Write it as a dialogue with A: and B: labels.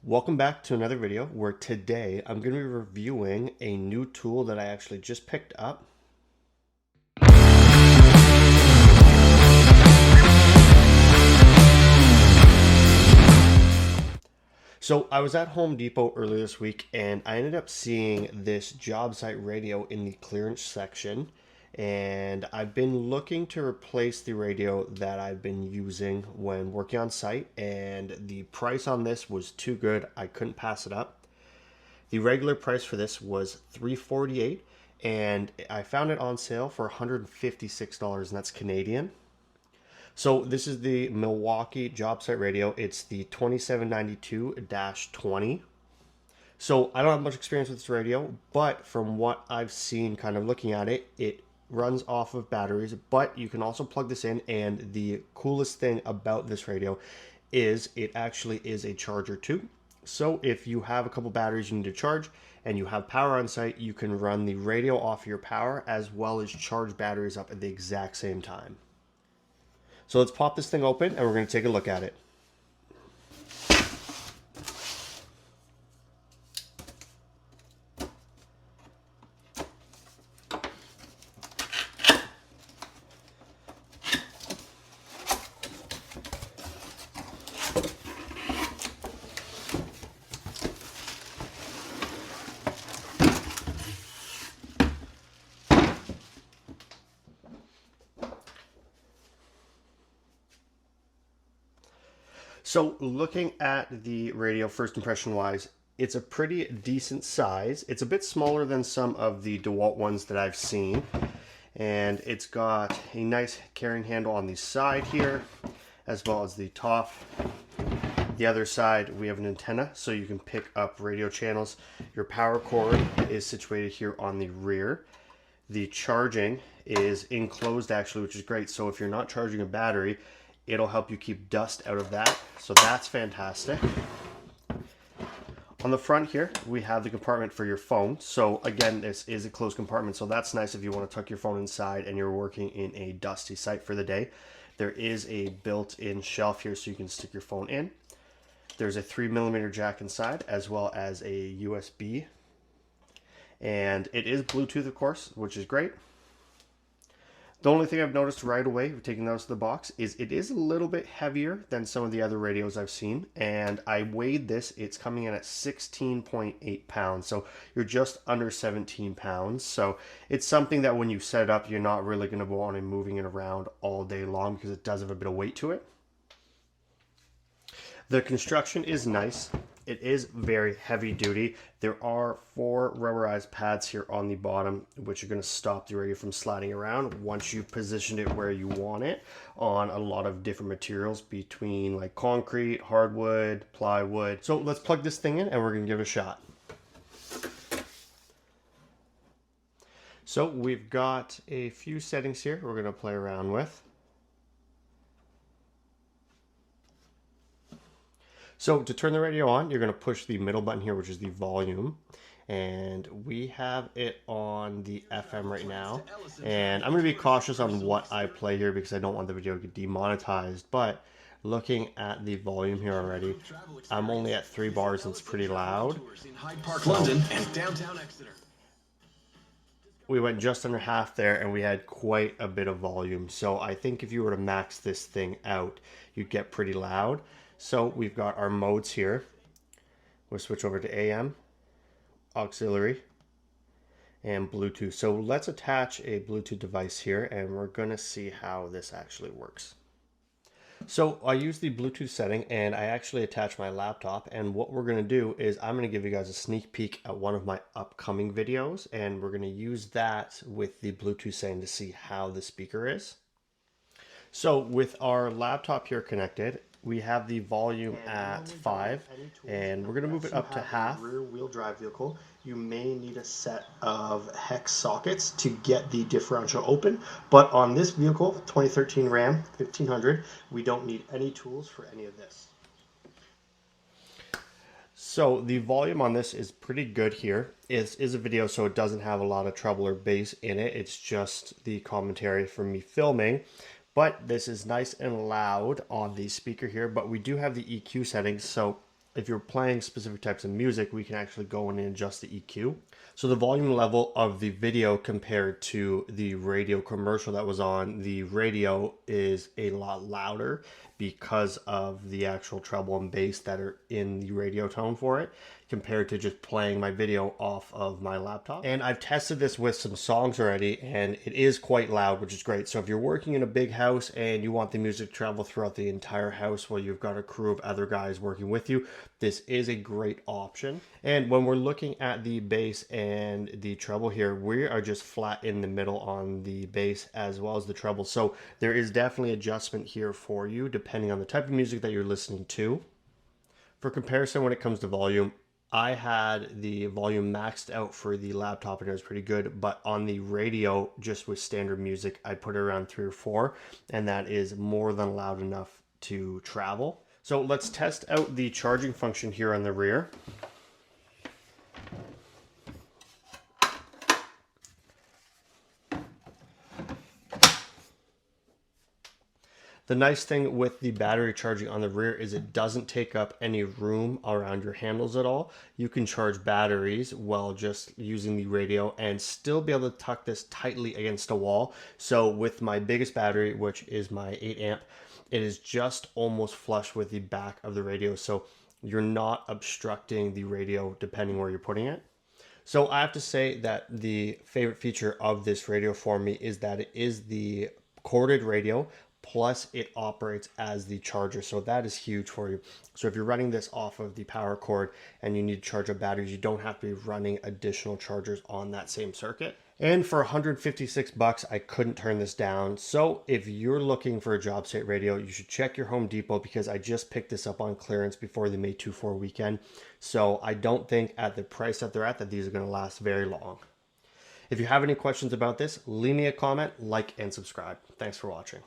A: Welcome back to another video where today I'm going to be reviewing a new tool that I actually just picked up. So I was at Home Depot earlier this week and I ended up seeing this Jobsite radio in the clearance section. And I've been looking to replace the radio that I've been using when working on site, and the price on this was too good. I couldn't pass it up. The regular price for this was $348, and I found it on sale for $156, and that's Canadian. So this is the Milwaukee Jobsite radio. It's the 2792-20. So I don't have much experience with this radio, but from what I've seen kind of looking at it, it runs off of batteries, but you can also plug this in, and the coolest thing about this radio is it actually is a charger too. So if you have a couple batteries you need to charge and you have power on site, you can run the radio off your power as well as charge batteries up at the exact same time. So let's pop this thing open and we're going to take a look at it. So looking at the radio, first impression wise, it's a pretty decent size. It's a bit smaller than some of the DeWalt ones that I've seen. And it's got a nice carrying handle on the side here, as well as the top. The other side, we have an antenna, so you can pick up radio channels. Your power cord is situated here on the rear. The charging is enclosed actually, which is great. So if you're not charging a battery, it'll help you keep dust out of that. So that's fantastic. On the front here, we have the compartment for your phone. So again, this is a closed compartment. So that's nice if you want to tuck your phone inside and you're working in a dusty site for the day. There is a built-in shelf here so you can stick your phone in. There's a 3mm jack inside as well as a USB. And it is Bluetooth, of course, which is great. The only thing I've noticed right away, taking those to the box, is it is a little bit heavier than some of the other radios I've seen. And I weighed this, it's coming in at 16.8 pounds. So you're just under 17 pounds. So it's something that when you set it up, you're not really going to go on and moving it around all day long because it does have a bit of weight to it. The construction is nice. It is very heavy duty. There are 4 rubberized pads here on the bottom, which are going to stop the radio from sliding around once you've positioned it where you want it on a lot of different materials between like concrete, hardwood, plywood. So let's plug this thing in and we're going to give it a shot. So we've got a few settings here we're going to play around with. So to turn the radio on, you're going to push the middle button here, which is the volume. And we have it on the FM right now. And I'm going to be cautious on what I play here because I don't want the video to get demonetized. But looking at the volume here already, I'm only at 3 bars and it's pretty loud.
B: London and downtown Exeter.
A: We went just under half there and we had quite a bit of volume. So I think if you were to max this thing out, you'd get pretty loud. So we've got our modes here. We'll switch over to AM, auxiliary, and Bluetooth. So let's attach a Bluetooth device here and we're going to see how this actually works. So I use the Bluetooth setting and I actually attach my laptop, and what we're going to do is I'm going to give you guys a sneak peek at one of my upcoming videos, and we're going to use that with the Bluetooth setting to see how the speaker is. So with our laptop here connected, we have the volume at 5, and we're going to move it up to half. Rear wheel drive vehicle, you may need a set of hex sockets to get the differential open, but on this vehicle, 2013 Ram 1500, we don't need any tools for any of this. So the volume on this is pretty good here. It is a video, so it doesn't have a lot of treble or bass in it. It's just the commentary from me filming. But this is nice and loud on the speaker here, but we do have the EQ settings, so if you're playing specific types of music, we can actually go in and adjust the EQ. So the volume level of the video compared to the radio commercial that was on the radio is a lot louder because of the actual treble and bass that are in the radio tone for it, compared to just playing my video off of my laptop. And I've tested this with some songs already, and it is quite loud, which is great. So if you're working in a big house and you want the music to travel throughout the entire house while you've got a crew of other guys working with you, this is a great option. And when we're looking at the bass and the treble here, we are just flat in the middle on the bass as well as the treble. So there is definitely adjustment here for you depending on the type of music that you're listening to. For comparison, when it comes to volume, I had the volume maxed out for the laptop and it was pretty good, but on the radio, just with standard music, I put it around 3 or 4, and that is more than loud enough to travel. So let's test out the charging function here on the rear. The nice thing with the battery charging on the rear is it doesn't take up any room around your handles at all. You can charge batteries while just using the radio and still be able to tuck this tightly against a wall. So with my biggest battery, which is my 8 amp, it is just almost flush with the back of the radio. So you're not obstructing the radio depending where you're putting it. So I have to say that the favorite feature of this radio for me is that it is the corded radio, plus it operates as the charger. So that is huge for you. So if you're running this off of the power cord and you need to charge up batteries, you don't have to be running additional chargers on that same circuit. And for 156 bucks, I couldn't turn this down. So if you're looking for a Jobsite radio, you should check your Home Depot, because I just picked this up on clearance before the May 2/4 weekend. So I don't think at the price that they're at that these are going to last very long. If you have any questions about this, leave me a comment, like, and subscribe. Thanks for watching.